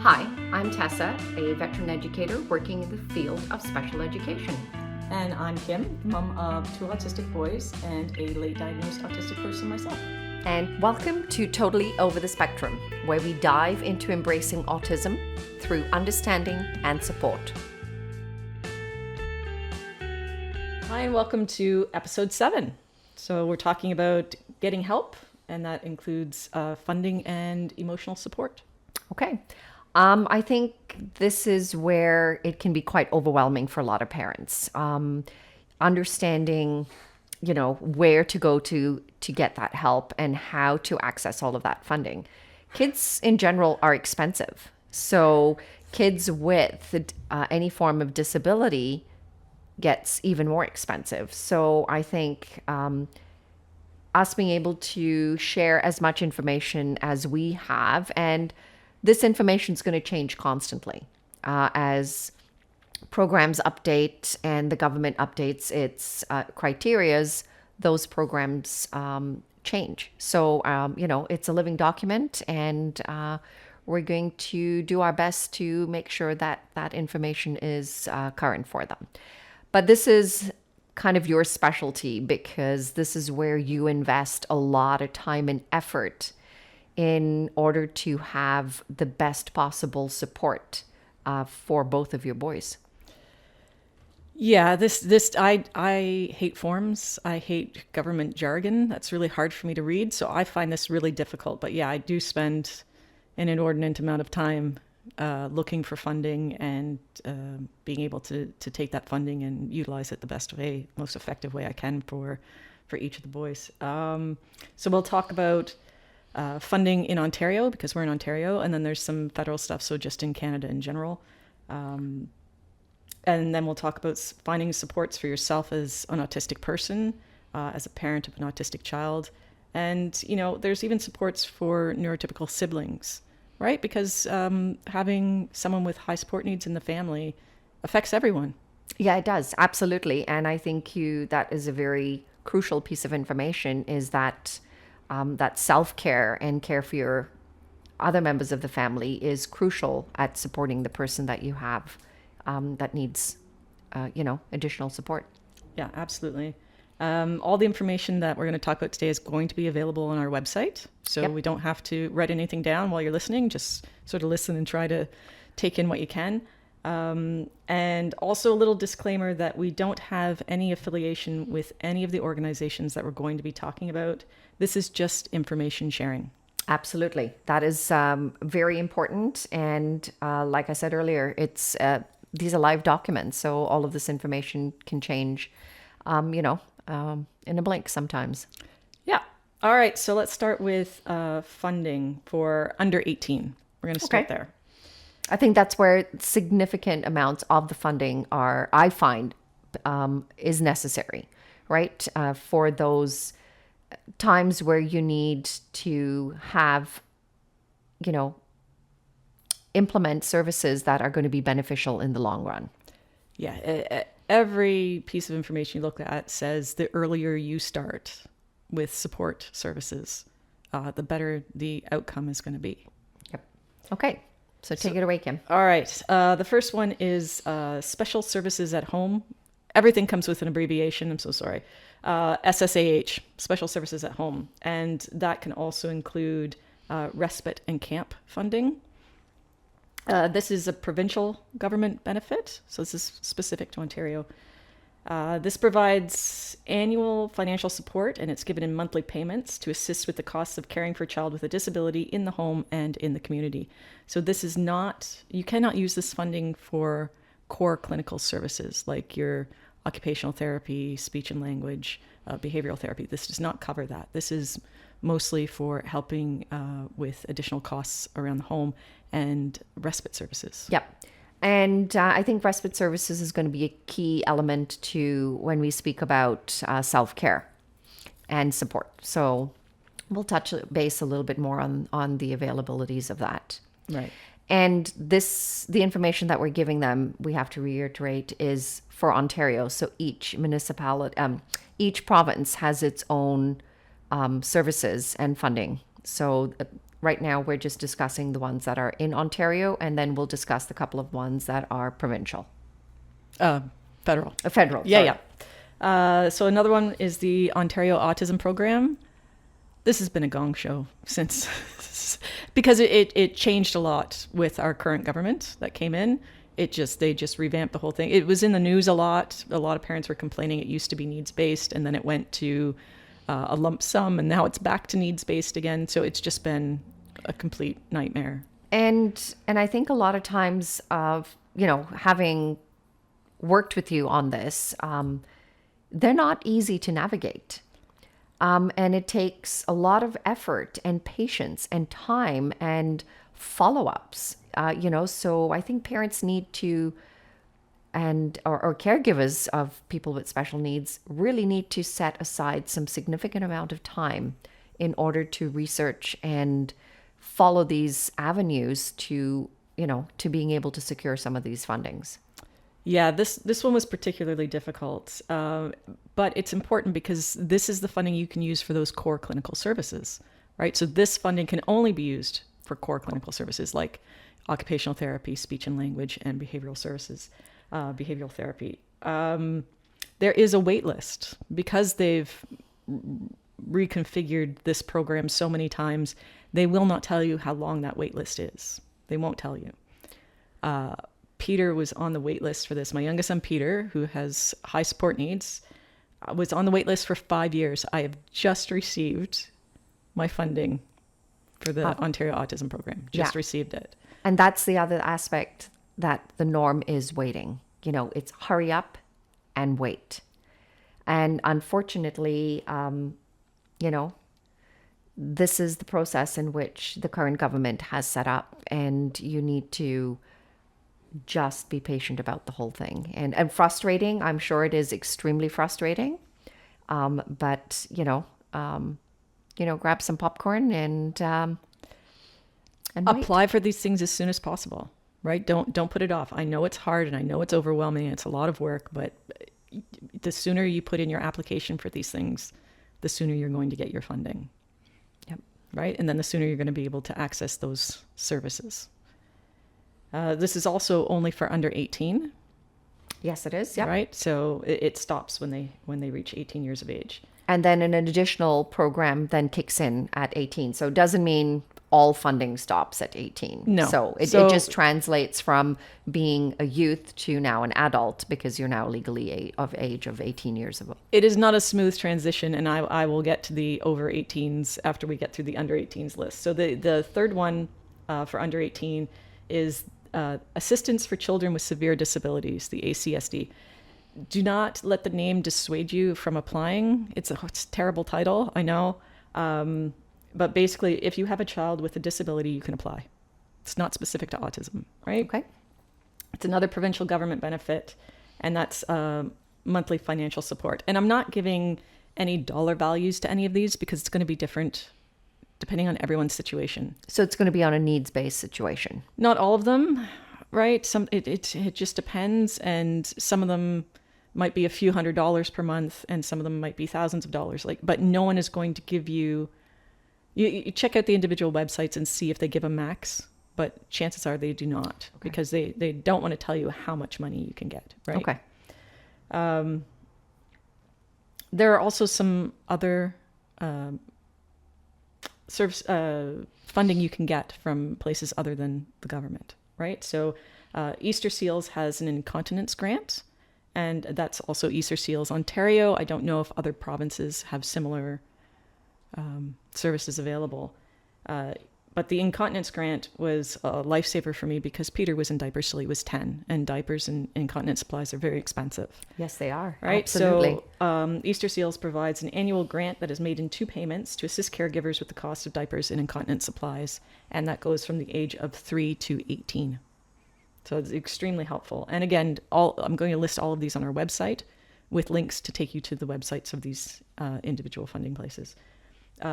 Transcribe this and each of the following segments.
Hi, I'm Tessa, a veteran educator working in the field of special education. And I'm Kim, mom of two autistic boys and a late diagnosed autistic person myself. And welcome to Totally Over the Spectrum, where we dive into embracing autism through understanding and support. Hi, and welcome to episode 7. So we're talking about getting help, and that includes funding and emotional support. Okay. I think this is where it can be quite overwhelming for a lot of parents. Understanding, where to go to get that help and how to access all of that funding. Kids in general are expensive. So kids with any form of disability gets even more expensive. So I think us being able to share as much information as we have, and this information is going to change constantly as programs update and the government updates its criterias. Those programs change. So, it's a living document, and we're going to do our best to make sure that that information is current for them. But this is kind of your specialty because this is where you invest a lot of time and effort in order to have the best possible support for both of your boys. Yeah, I hate forms. I hate government jargon. That's really hard for me to read. So I find this really difficult. But yeah, I do spend an inordinate amount of time looking for funding and being able to take that funding and utilize it the best way, most effective way I can for each of the boys. So we'll talk about funding in Ontario because we're in Ontario, and then there's some federal stuff, so just in Canada in general. And then we'll talk about finding supports for yourself as an autistic person, as a parent of an autistic child. And, there's even supports for neurotypical siblings, right? Because having someone with high support needs in the family affects everyone. Yeah, it does. Absolutely. And I think that is a very crucial piece of information, is that that self-care and care for your other members of the family is crucial at supporting the person that you have that needs, additional support. Yeah, absolutely. All the information that we're going to talk about today is going to be available on our website. So we don't have to write anything down while you're listening. Just sort of listen and try to take in what you can. And also a little disclaimer that we don't have any affiliation with any of the organizations that we're going to be talking about. This is just information sharing. Absolutely. That is very important. And like I said earlier, it's these are live documents. So all of this information can change, in a blink sometimes. Yeah. All right. So let's start with funding for under 18. We're going to start there. I think that's where significant amounts of the funding I find, is necessary, right? For those times where you need to have, implement services that are going to be beneficial in the long run. Yeah. Every piece of information you look at says the earlier you start with support services, the better the outcome is going to be. Yep. Okay. So take it away, Kim. All right. The first one is special services at home. Everything comes with an abbreviation. I'm so sorry. SSAH, special services at home. And that can also include respite and camp funding. This is a provincial government benefit. So this is specific to Ontario. This provides annual financial support, and it's given in monthly payments to assist with the costs of caring for a child with a disability in the home and in the community. So this is not, you cannot use this funding for core clinical services like your occupational therapy, speech and language, behavioral therapy. This does not cover that. This is mostly for helping with additional costs around the home and respite services. Yep. And I think respite services is going to be a key element to when we speak about self-care and support. So we'll touch base a little bit more on the availabilities of that. Right. And the information that we're giving them, we have to reiterate, is for Ontario. So each municipality, each province has its own services and funding. So right now we're just discussing the ones that are in Ontario, and then we'll discuss the couple of ones that are provincial. Federal. Federal. Yeah, sorry. yeah. So another one is the Ontario Autism Program. This has been a gong show since, because it changed a lot with our current government that came in. They just revamped the whole thing. It was in the news a lot. A lot of parents were complaining it used to be needs-based, and then it went to a lump sum, and now it's back to needs-based again. So it's just been a complete nightmare. And I think a lot of times, having worked with you on this, they're not easy to navigate. And it takes a lot of effort and patience and time and follow-ups, so I think parents need to, or caregivers of people with special needs really need to set aside some significant amount of time in order to research and follow these avenues to being able to secure some of these fundings. Yeah, this one was particularly difficult, but it's important because this is the funding you can use for those core clinical services, right? So this funding can only be used for core clinical services like occupational therapy, speech and language, and behavioral services, behavioral therapy. There is a wait list because they've reconfigured this program so many times. They will not tell you how long that wait list is. They won't tell you. Peter was on the wait list for this. My youngest son, Peter, who has high support needs, was on the wait list for 5 years. I have just received my funding for the Ontario Autism Program. Just received it. And that's the other aspect, that the norm is waiting. It's hurry up and wait. And unfortunately, this is the process in which the current government has set up, and you need to just be patient about the whole thing. And frustrating, I'm sure it is extremely frustrating. But grab some popcorn and wait. Apply for these things as soon as possible, right? Don't put it off. I know it's hard and I know it's overwhelming and it's a lot of work, but the sooner you put in your application for these things, the sooner you're going to get your funding. Yep. Right? And then the sooner you're going to be able to access those services. This is also only for under 18. Yes, it is. Yeah. Right. So it stops when they reach 18 years of age. And then an additional program then kicks in at 18. So it doesn't mean all funding stops at 18. No. So it just translates from being a youth to now an adult, because you're now legally of age of 18 years of age. It is not a smooth transition, and I will get to the over 18s after we get through the under 18s list. So the third one for under 18 is Assistance for Children with Severe Disabilities, the ACSD. Do not let the name dissuade you from applying. It's a terrible title, I know. But basically, if you have a child with a disability, you can apply. It's not specific to autism, right? Okay. It's another provincial government benefit, and that's monthly financial support. And I'm not giving any dollar values to any of these because it's going to be different depending on everyone's situation. So it's going to be on a needs-based situation. Not all of them, right? It just depends, and some of them might be a few $100s per month, and some of them might be thousands of dollars. But no one is going to give you. You check out the individual websites and see if they give a max, but chances are they do not, because they don't want to tell you how much money you can get, right? Okay. There are also some other service funding you can get from places other than the government, right? So Easter Seals has an incontinence grant, and that's also Easter Seals Ontario. I don't know if other provinces have similar services available. But the incontinence grant was a lifesaver for me because Peter was in diapers till he was 10, and diapers and incontinence supplies are very expensive. Yes, they are. Right? Absolutely. So Easter Seals provides an annual grant that is made in 2 payments to assist caregivers with the cost of diapers and incontinence supplies, and that goes from the age of 3 to 18. So it's extremely helpful. And again, I'm going to list all of these on our website with links to take you to the websites of these individual funding places.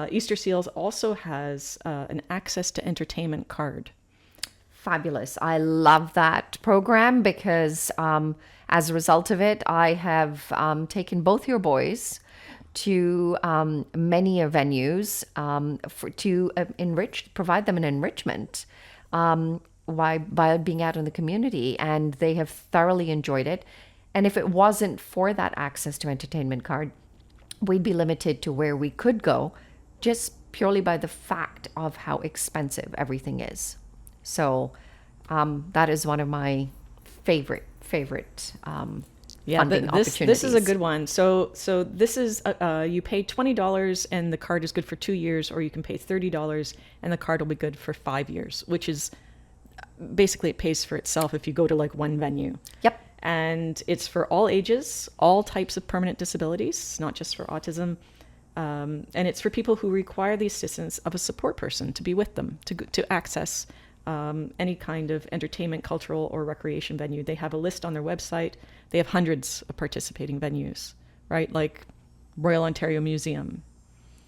Easter Seals also has an access to entertainment card. Fabulous. I love that program because as a result of it, I have taken both your boys to many venues to provide them an enrichment by being out in the community, and they have thoroughly enjoyed it. And if it wasn't for that access to entertainment card, we'd be limited to where we could go, just purely by the fact of how expensive everything is. So that is one of my favorite Yeah, funding this opportunities. is a good one. So this is you pay $20 and the card is good for 2 years, or you can pay $30 and the card will be good for 5 years, which is basically it pays for itself if you go to like one venue. Yep. And it's for all ages, all types of permanent disabilities, not just for autism. And it's for people who require the assistance of a support person to be with them, to access any kind of entertainment, cultural, or recreation venue. They have a list on their website. They have hundreds of participating venues, right? Like Royal Ontario Museum,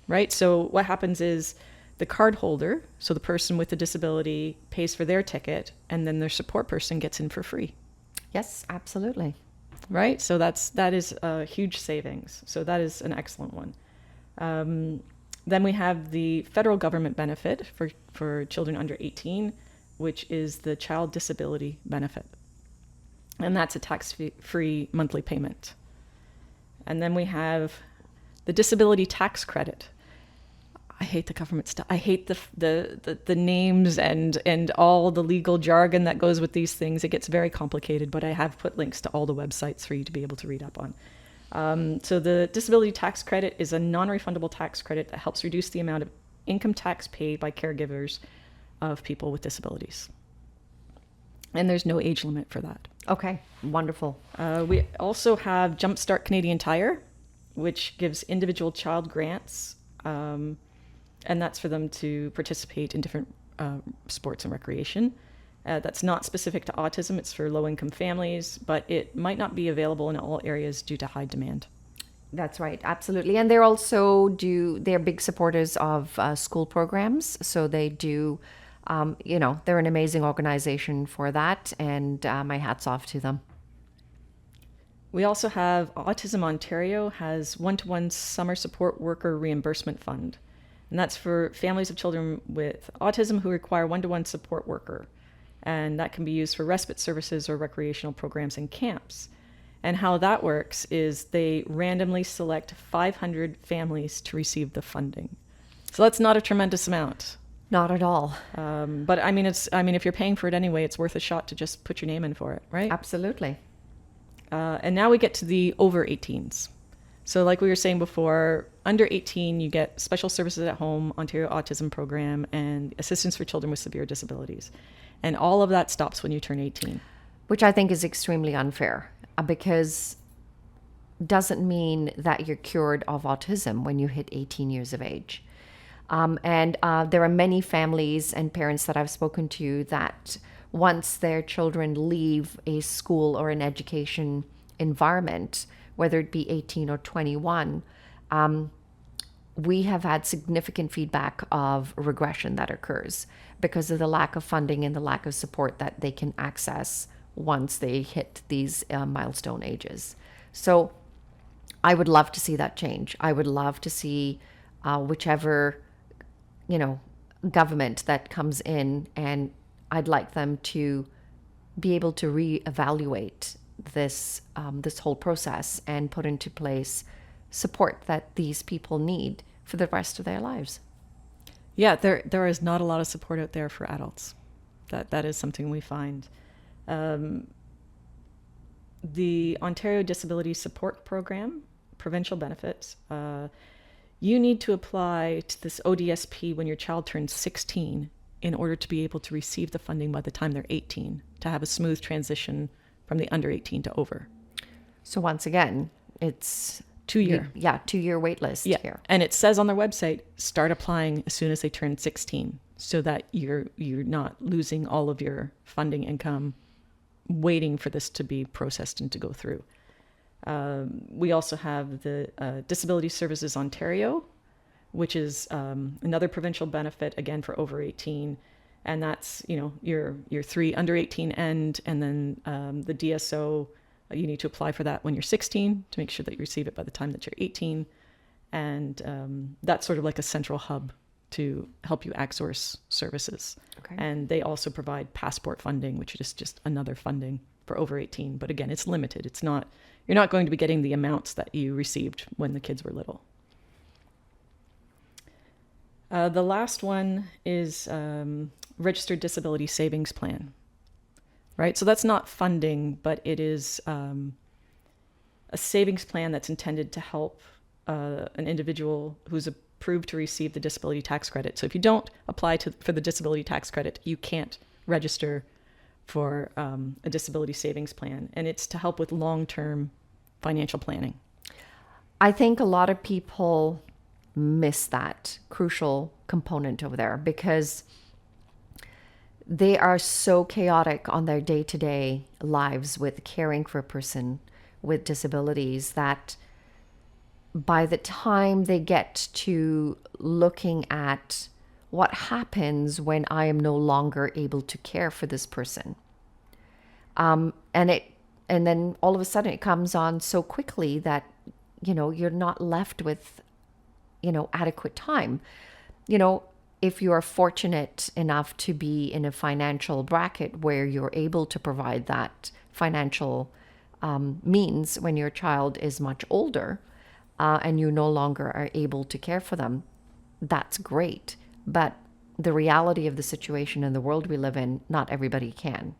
right? So what happens is the card holder, so the person with the disability, pays for their ticket, and then their support person gets in for free. Yes, absolutely. Right? So that is a huge savings. So that is an excellent one. Then we have the federal government benefit for children under 18, which is the child disability benefit. And that's a tax-free monthly payment. And then we have the disability tax credit. I hate the government stuff. I hate the names and all the legal jargon that goes with these things. It gets very complicated, but I have put links to all the websites for you to be able to read up on. So the disability tax credit is a non-refundable tax credit that helps reduce the amount of income tax paid by caregivers of people with disabilities. And there's no age limit for that. Okay, wonderful. We also have Jumpstart Canadian Tire, which gives individual child grants, and that's for them to participate in different sports and recreation. That's not specific to autism. It's for low-income families, but it might not be available in all areas due to high demand. That's right, absolutely. And they're big supporters of school programs. So they do, they're an amazing organization for that. And my hat's off to them. We also have Autism Ontario has one-to-one summer support worker reimbursement fund. And that's for families of children with autism who require one-to-one support worker. And that can be used for respite services or recreational programs and camps. And how that works is they randomly select 500 families to receive the funding. So that's not a tremendous amount. Not at all. But if you're paying for it anyway, it's worth a shot to just put your name in for it, right? Absolutely. And now we get to the over 18s. So like we were saying before, under 18, you get special services at home, Ontario Autism Program, and assistance for children with severe disabilities. And all of that stops when you turn 18. Which I think is extremely unfair because doesn't mean that you're cured of autism when you hit 18 years of age. And there are many families and parents that I've spoken to that once their children leave a school or an education environment, whether it be 18 or 21, we have had significant feedback of regression that occurs because of the lack of funding and the lack of support that they can access once they hit these milestone ages. So I would love to see that change. I would love to see whichever, government that comes in, and I'd like them to be able to reevaluate this whole process and put into place support that these people need for the rest of their lives. Yeah, there is not a lot of support out there for adults. That is something we find. The Ontario Disability Support Program, provincial benefits, you need to apply to this ODSP when your child turns 16 in order to be able to receive the funding by the time they're 18, to have a smooth transition from the under 18 to over. So once again, it's 2-year. 2-year wait list here. And it says on their website, start applying as soon as they turn 16, so that you're not losing all of your funding income waiting for this to be processed and to go through. We also have the Disability Services Ontario, which is another provincial benefit, again, for over 18. And that's, your 3 under 18 end, and then the DSO, you need to apply for that when you're 16 to make sure that you receive it by the time that you're 18. And that's sort of like a central hub to help you outsource services. Okay. And they also provide passport funding, which is just another funding for over 18. But again, it's limited. It's not, you're not going to be getting the amounts that you received when the kids were little. The last one is registered disability savings plan, right? So that's not funding, but it is a savings plan that's intended to help an individual who's approved to receive the disability tax credit. So if you don't apply for the disability tax credit, you can't register for a disability savings plan. And it's to help with long-term financial planning. I think a lot of people miss that crucial component over there because they are so chaotic on their day-to-day lives with caring for a person with disabilities that by the time they get to looking at what happens when I am no longer able to care for this person, and then all of a sudden it comes on so quickly that you're not left with adequate time. If you are fortunate enough to be in a financial bracket where you're able to provide that financial means when your child is much older, and you no longer are able to care for them, that's great. But the reality of the situation in the world we live in, not everybody can.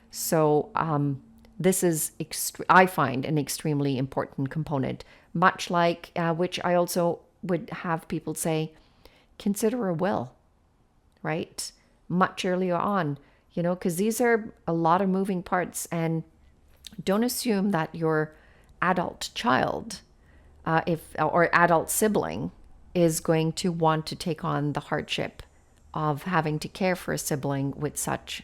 So this is, I find, an extremely important component, much like which I also would have people say, consider a will, right? Much earlier on, because these are a lot of moving parts, and don't assume that your adult child or adult sibling is going to want to take on the hardship of having to care for a sibling with such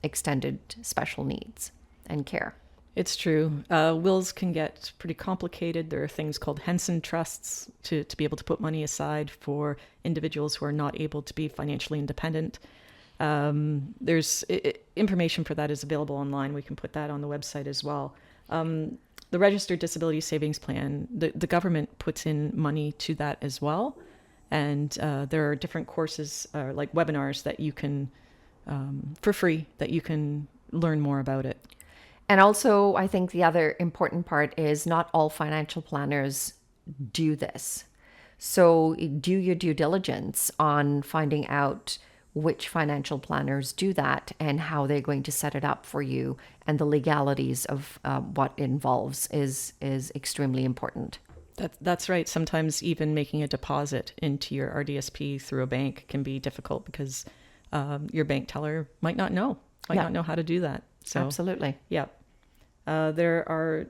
extended special needs and care. It's true. Wills can get pretty complicated. There are things called Henson trusts to be able to put money aside for individuals who are not able to be financially independent. There's information for that is available online. We can put that on the website as well. The Registered Disability Savings Plan, the government puts in money to that as well. And there are different courses like webinars that you can, for free, that you can learn more about it. And also, I think the other important part is not all financial planners do this. So do your due diligence on finding out which financial planners do that and how they're going to set it up for you, and the legalities of what it involves is extremely important. That's right. Sometimes even making a deposit into your RDSP through a bank can be difficult because your bank teller might not know how to do that. So, absolutely. Yeah. There are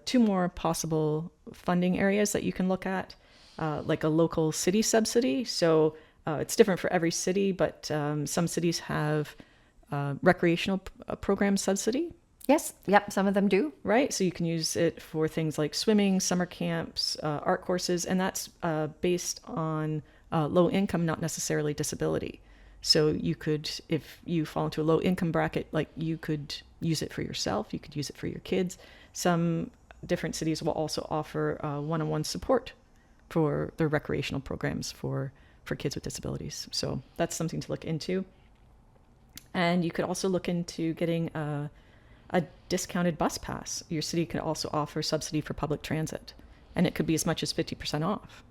two more possible funding areas that you can look at, like a local city subsidy. So it's different for every city, but some cities have recreational program subsidy. Yes. Yep. Some of them do. Right. So you can use it for things like swimming, summer camps, art courses, and that's based on low income, not necessarily disability. So you could, if you fall into a low income bracket, like you could use it for yourself, you could use it for your kids. Some different cities will also offer one-on-one support for their recreational programs for kids with disabilities. So that's something to look into. And you could also look into getting a discounted bus pass. Your city could also offer subsidy for public transit, and it could be as much as 50% off.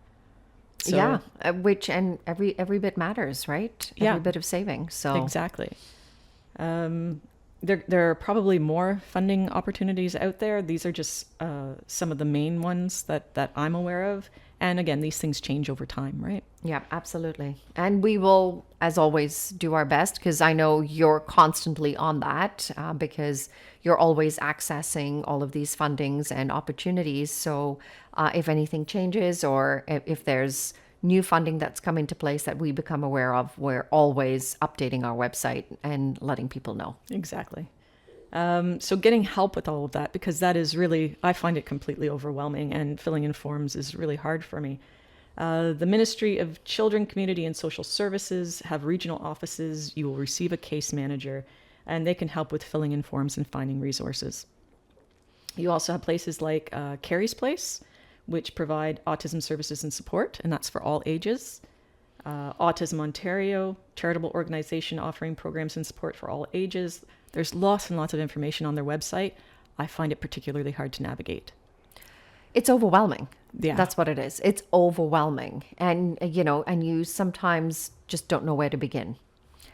So, yeah, and every bit matters, right? Yeah. Every bit of saving. So exactly. There are probably more funding opportunities out there. These are just some of the main ones that I'm aware of. And again, these things change over time, right? Yeah, absolutely. And we will, as always, do our best, because I know you're constantly on that because you're always accessing all of these fundings and opportunities. So if anything changes, or if there's new funding that's come into place that we become aware of, we're always updating our website and letting people know. Exactly. So getting help with all of that, because that is really, I find it completely overwhelming, and filling in forms is really hard for me. The Ministry of Children, Community and Social Services have regional offices. You will receive a case manager, and they can help with filling in forms and finding resources. You also have places like Carrie's Place, which provide autism services and support, and that's for all ages. Autism Ontario, charitable organization offering programs and support for all ages. There's lots and lots of information on their website. I find it particularly hard to navigate. It's overwhelming. Yeah. That's what it is. It's overwhelming. And, and you sometimes just don't know where to begin.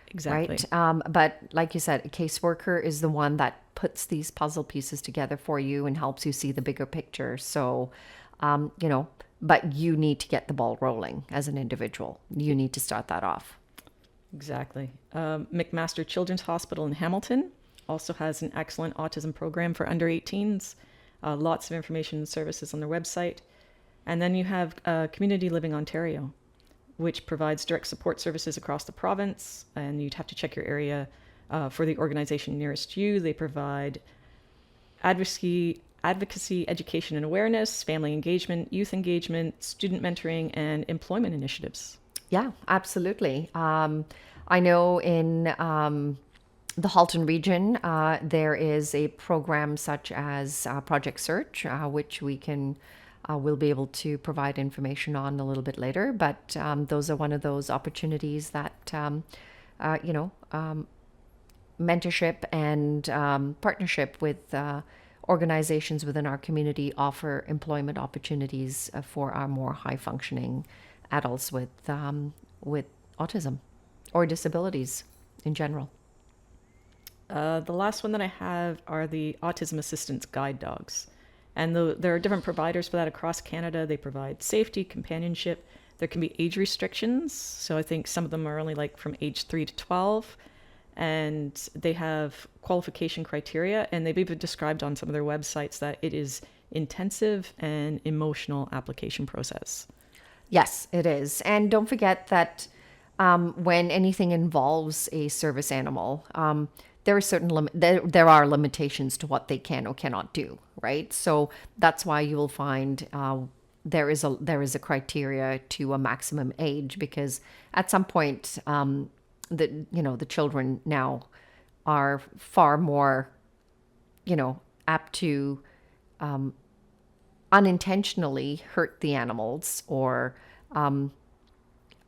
Exactly. Right. But like you said, a caseworker is the one that puts these puzzle pieces together for you and helps you see the bigger picture. So, but you need to get the ball rolling as an individual. You need to start that off. Exactly. McMaster Children's Hospital in Hamilton also has an excellent autism program for under 18s. Lots of information and services on their website. And then you have Community Living Ontario, which provides direct support services across the province. And you'd have to check your area for the organization nearest you. They provide advocacy, education and awareness, family engagement, youth engagement, student mentoring, and employment initiatives. Yeah, absolutely. I know in the Halton region, there is a program such as Project Search, which we'll be able to provide information on a little bit later. But those are one of those opportunities that, mentorship and partnership with organizations within our community offer employment opportunities for our more high functioning adults with autism or disabilities in general. The last one that I have are the Autism Assistance Guide Dogs. And there are different providers for that across Canada. They provide safety, companionship. There can be age restrictions. So I think some of them are only like from age 3 to 12. And they have qualification criteria. And they've even described on some of their websites that it is intensive and emotional application process. Yes, it is. And don't forget that when anything involves a service animal, there are certain there are limitations to what they can or cannot do, right? So that's why you will find there is a criteria to a maximum age, because at some point the children now are far more apt to unintentionally hurt the animals or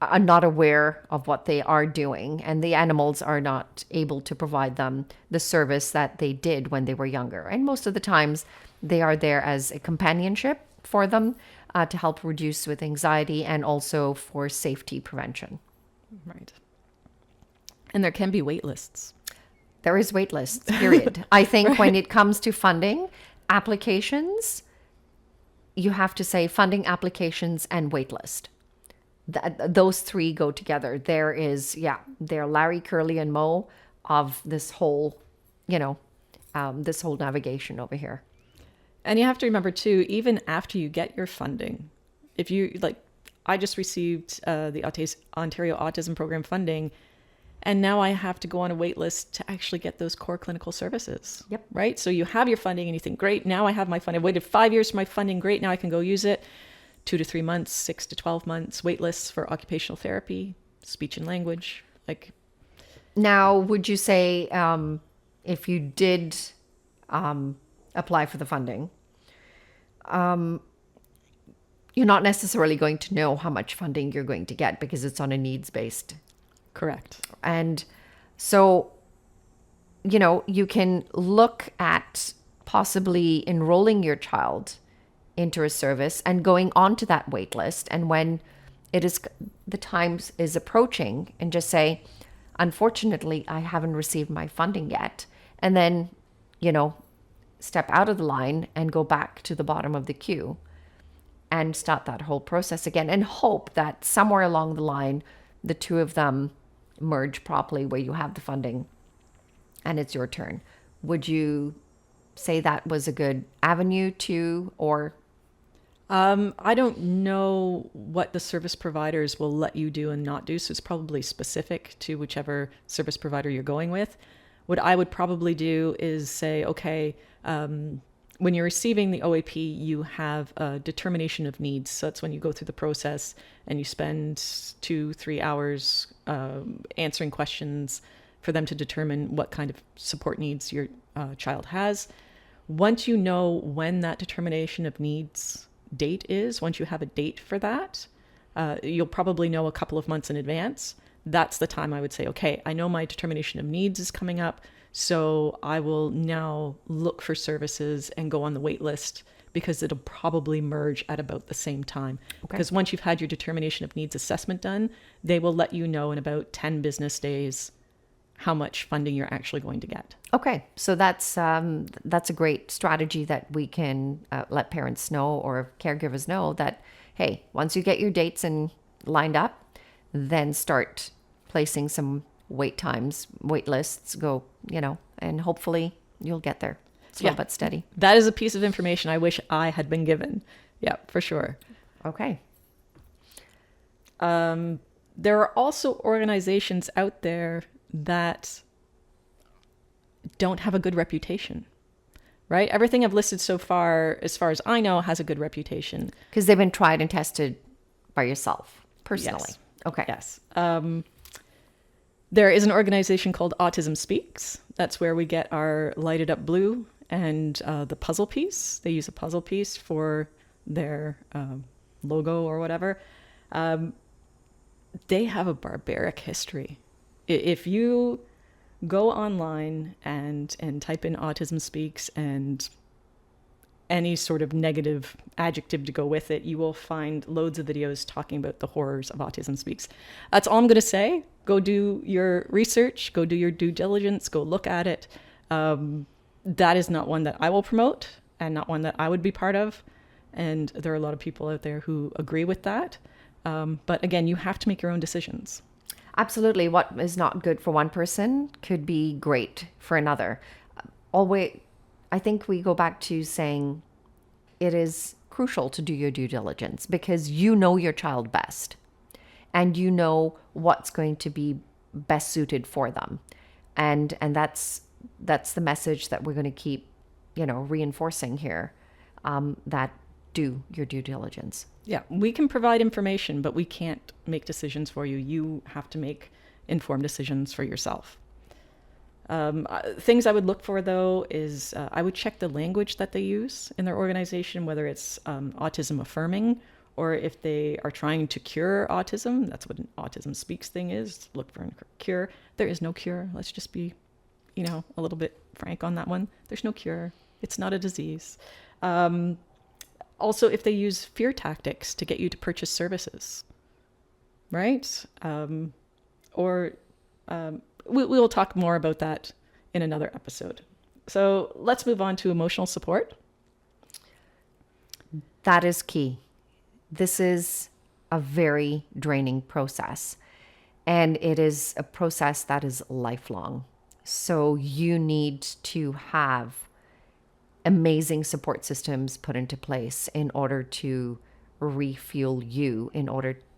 are not aware of what they are doing, and the animals are not able to provide them the service that they did when they were younger. And most of the times they are there as a companionship for them to help reduce with anxiety and also for safety prevention. Right. And there can be wait lists. There is wait lists, period. I think when it comes to funding applications, you have to say funding applications and wait list. Those three go together. They're Larry, Curly, and Moe of this whole, this whole navigation over here. And you have to remember too, even after you get your funding, if you I just received the Ontario Autism Program funding, and now I have to go on a wait list to actually get those core clinical services. Yep. Right. So you have your funding and you think, great, now I have my funding. I waited 5 years for my funding. Great. Now I can go use it. 2 to 3 months, 6 to 12 months, wait lists for occupational therapy, speech and language. Now, would you say if you did apply for the funding, you're not necessarily going to know how much funding you're going to get because it's on a needs-based. Correct. And so, you can look at possibly enrolling your child into a service and going onto that wait list. And when the time is approaching, and just say, unfortunately, I haven't received my funding yet. And then, step out of the line and go back to the bottom of the queue and start that whole process again, and hope that somewhere along the line, the two of them merge properly where you have the funding and it's your turn. Would you say that was a good avenue or? I don't know what the service providers will let you do and not do. So it's probably specific to whichever service provider you're going with. What I would probably do is say, okay, when you're receiving the OAP, you have a determination of needs. So that's when you go through the process and you spend 2-3 hours answering questions for them to determine what kind of support needs your child has. Once you know when that determination of needs date is, once you have a date for that, you'll probably know a couple of months in advance. That's the time I would say, okay, I know my determination of needs is coming up, so I will now look for services and go on the wait list, because it'll probably merge at about the same time. Okay. Because once you've had your determination of needs assessment done, they will let you know in about 10 business days how much funding you're actually going to get. Okay, so that's a great strategy that we can let parents know or caregivers know that, hey, once you get your dates and lined up, then start placing some wait lists, go, and hopefully you'll get there slow but steady. That is a piece of information I wish I had been given. Yeah, for sure. Okay. There are also organizations out there that don't have a good reputation, right? Everything I've listed so far, as far as I know, has a good reputation. Because they've been tried and tested by yourself personally. Yes. Okay. Yes. There is an organization called Autism Speaks. That's where we get our lighted up blue and the puzzle piece. They use a puzzle piece for their logo or whatever. They have a barbaric history. If you go online and type in Autism Speaks and any sort of negative adjective to go with it, you will find loads of videos talking about the horrors of Autism Speaks. That's all I'm going to say. Go do your research, go do your due diligence, go look at it. That is not one that I will promote and not one that I would be part of. And there are a lot of people out there who agree with that. But again, you have to make your own decisions. Absolutely. What is not good for one person could be great for another. Always, I think we go back to saying it is crucial to do your due diligence because you know your child best and you know what's going to be best suited for them. And that's the message that we're going to keep, reinforcing here, that do your due diligence. Yeah, we can provide information, but we can't make decisions for you. You have to make informed decisions for yourself. Things I would look for, though, is I would check the language that they use in their organization, whether it's autism affirming or if they are trying to cure autism. That's what an Autism Speaks thing is. Look for a cure. There is no cure. Let's just be, a little bit frank on that one. There's no cure. It's not a disease. Also, if they use fear tactics to get you to purchase services, right? We will talk more about that in another episode. So let's move on to emotional support. That is key. This is a very draining process, and it is a process that is lifelong. So you need to have amazing support systems put into place in order to refuel you,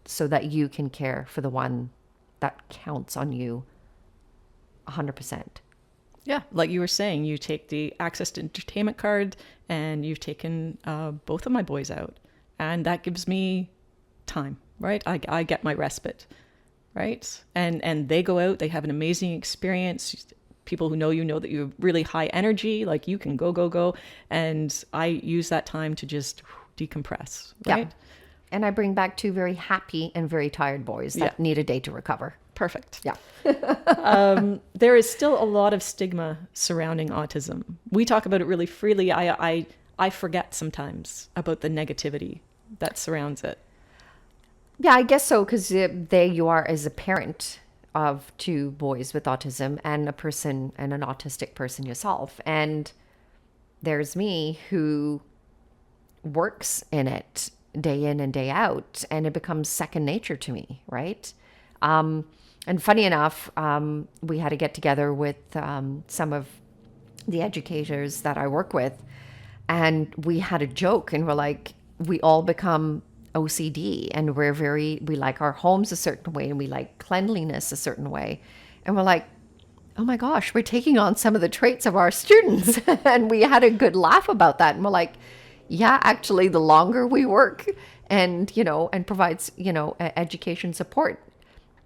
so that you can care for the one that counts on you 100%. Yeah, like you were saying, you take the access to entertainment card and you've taken both of my boys out, and that gives me time, right? I get my respite, right? And they go out, they have an amazing experience. People who know you know that you have really high energy, like you can go. And I use that time to just decompress, right? Yeah. And I bring back two very happy and very tired boys that need a day to recover. Perfect. Yeah. There is still a lot of stigma surrounding autism. We talk about it really freely. I forget sometimes about the negativity that surrounds it. Yeah, I guess so, because there you are as a parent of two boys with autism and a person and an autistic person yourself. And there's me who works in it day in and day out, and it becomes second nature to me, right? And funny enough, we had to get together with some of the educators that I work with, and we had a joke, and we're like, we all become OCD, and we like our homes a certain way, and we like cleanliness a certain way. And we're like, oh my gosh, we're taking on some of the traits of our students. And we had a good laugh about that. And we're like, yeah, actually, the longer we work and provides, education support,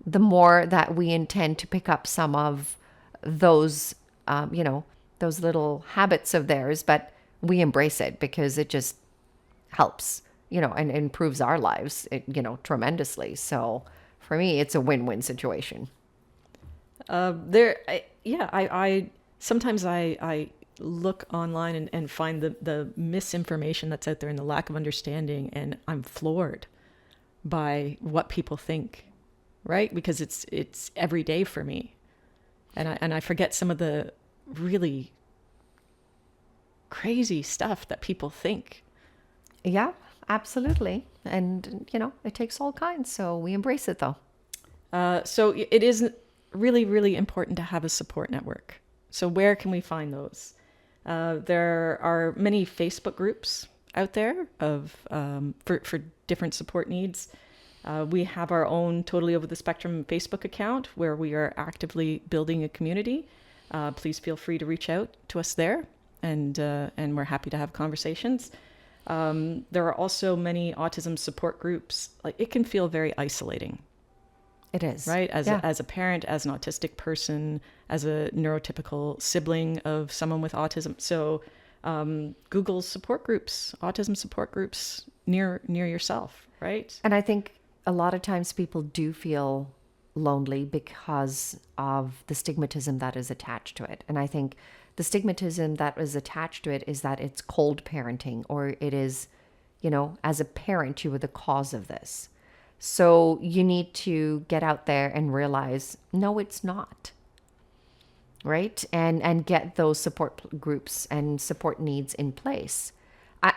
the more that we intend to pick up some of those, those little habits of theirs, but we embrace it because it just helps and improves our lives, tremendously. So for me, it's a win-win situation. I sometimes I look online and find the misinformation that's out there and the lack of understanding, and I'm floored by what people think, right? Because it's every day for me, and I forget some of the really crazy stuff that people think. Yeah, absolutely. And, it takes all kinds. So we embrace it though. So it is really, really important to have a support network. So where can we find those? There are many Facebook groups out there for different support needs. We have our own Totally Over the Spectrum Facebook account where we are actively building a community. Please feel free to reach out to us there, and we're happy to have conversations. There are also many autism support groups. Like, it can feel very isolating. It is. Right? Yeah. As a parent, as an autistic person, as a neurotypical sibling of someone with autism. So Google support groups, autism support groups near yourself, right? And I think a lot of times people do feel lonely because of the stigmatism that is attached to it. And I think the stigmatism that is attached to it is that it's cold parenting, or it is, as a parent, you were the cause of this. So you need to get out there and realize, no, it's not. Right? And get those support groups and support needs in place.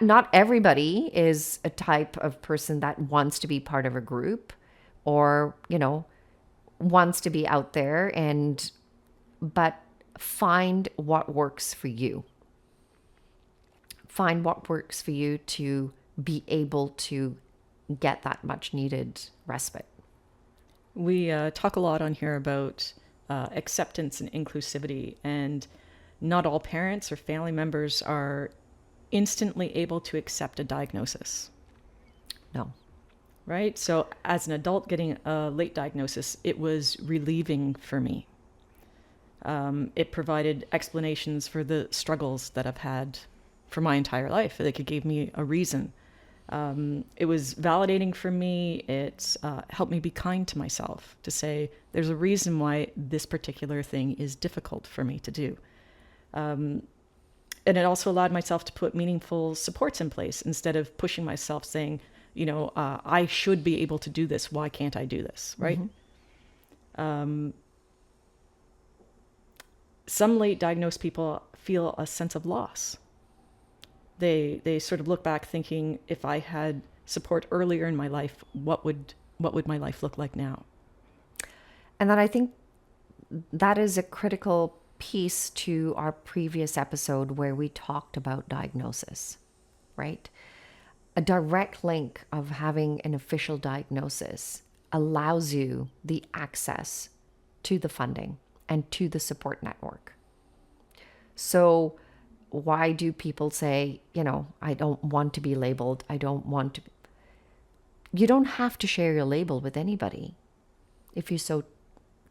Not everybody is a type of person that wants to be part of a group, or, wants to be out there, but find what works for you. Find what works for you to be able to get that much needed respite. We talk a lot on here about acceptance and inclusivity, and not all parents or family members are instantly able to accept a diagnosis. No. Right? So as an adult getting a late diagnosis, it was relieving for me. It provided explanations for the struggles that I've had for my entire life. Like, it gave me a reason. It was validating for me. It helped me be kind to myself, to say there's a reason why this particular thing is difficult for me to do. And it also allowed myself to put meaningful supports in place instead of pushing myself, saying, I should be able to do this. Why can't I do this? Right? Mm-hmm. Some late diagnosed people feel a sense of loss. They sort of look back thinking, if I had support earlier in my life, what would my life look like now? And then I think that is a critical piece to our previous episode where we talked about diagnosis, right? A direct link of having an official diagnosis allows you the access to the funding and to the support network. So why do people say, I don't want to be labeled. I don't want to. You don't have to share your label with anybody if you so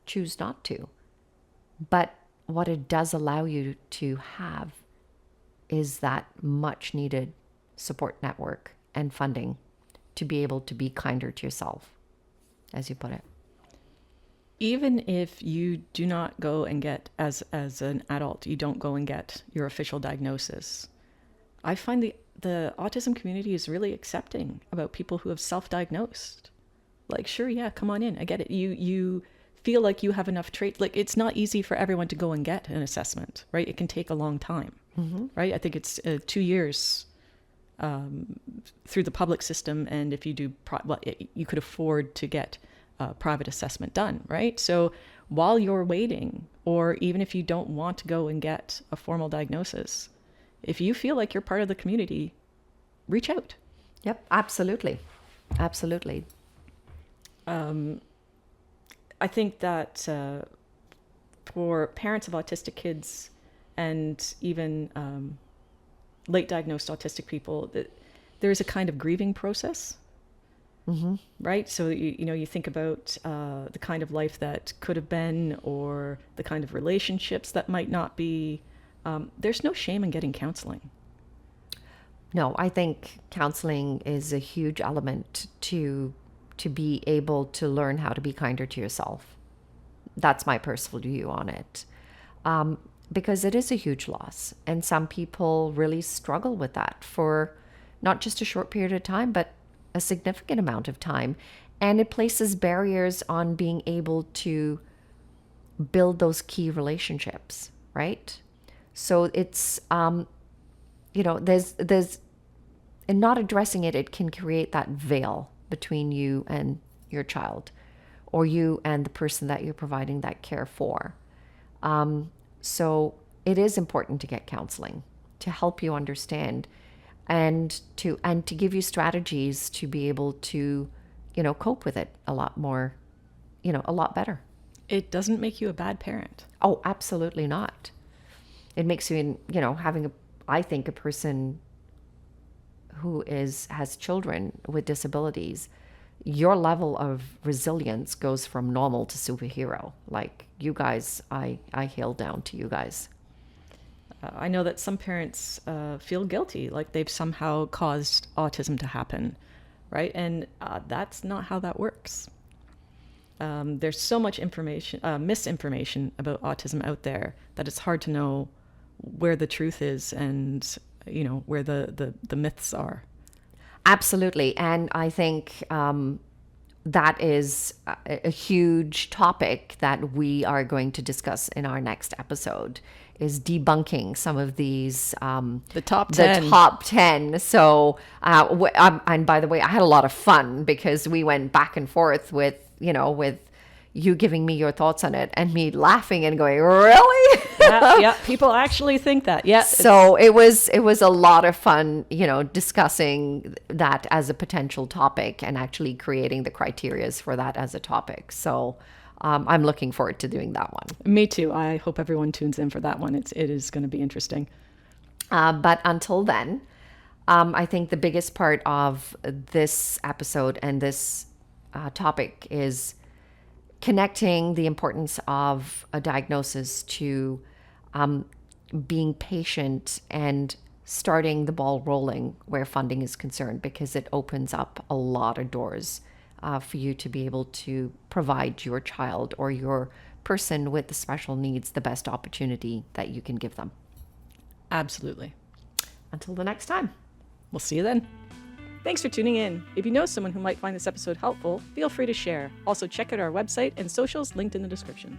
choose not to. But what it does allow you to have is that much needed support network and funding to be able to be kinder to yourself, as you put it. Even if you do not go and get, as an adult, you don't go and get your official diagnosis, I find the autism community is really accepting about people who have self-diagnosed. Like, sure, yeah, come on in. I get it. You feel like you have enough traits. Like, it's not easy for everyone to go and get an assessment, right? It can take a long time, right? I think it's 2 years through the public system. And if you do, you could afford to get private assessment done, right? So while you're waiting, or even if you don't want to go and get a formal diagnosis, if you feel like you're part of the community, reach out. Yep, absolutely. Absolutely. I think that for parents of autistic kids and even late diagnosed autistic people, that there is a kind of grieving process. Mm-hmm. Right? So, you think about the kind of life that could have been, or the kind of relationships that might not be. There's no shame in getting counseling. No, I think counseling is a huge element to be able to learn how to be kinder to yourself. That's my personal view on it. Because it is a huge loss. And some people really struggle with that for not just a short period of time, but a significant amount of time. And it places barriers on being able to build those key relationships, right? So it's, there's, and not addressing it, it can create that veil between you and your child, or you and the person that you're providing that care for. So it is important to get counseling to help you understand and to give you strategies to be able to, cope with it a lot more, a lot better. It doesn't make you a bad parent. Oh, absolutely not. It makes you I think a person who has children with disabilities, your level of resilience goes from normal to superhero. Like you guys, I hail down to you guys. I know that some parents feel guilty, like they've somehow caused autism to happen, right? And that's not how that works. There's so much information, misinformation about autism out there that it's hard to know where the truth is and, where the myths are. Absolutely. And I think that is a huge topic that we are going to discuss in our next episode, is debunking some of these The top 10. the top 10. So and by the way, I had a lot of fun because we went back and forth with you giving me your thoughts on it and me laughing and going, really? Yeah, people actually think that. Yeah. So it was a lot of fun, discussing that as a potential topic and actually creating the criterias for that as a topic. So I'm looking forward to doing that one. Me too. I hope everyone tunes in for that one. It is going to be interesting. But until then, I think the biggest part of this episode and this topic is connecting the importance of a diagnosis to being patient and starting the ball rolling where funding is concerned, because it opens up a lot of doors for you to be able to provide your child or your person with the special needs the best opportunity that you can give them. Absolutely. Until the next time. We'll see you then. Thanks for tuning in. If you know someone who might find this episode helpful, feel free to share. Also, check out our website and socials linked in the description.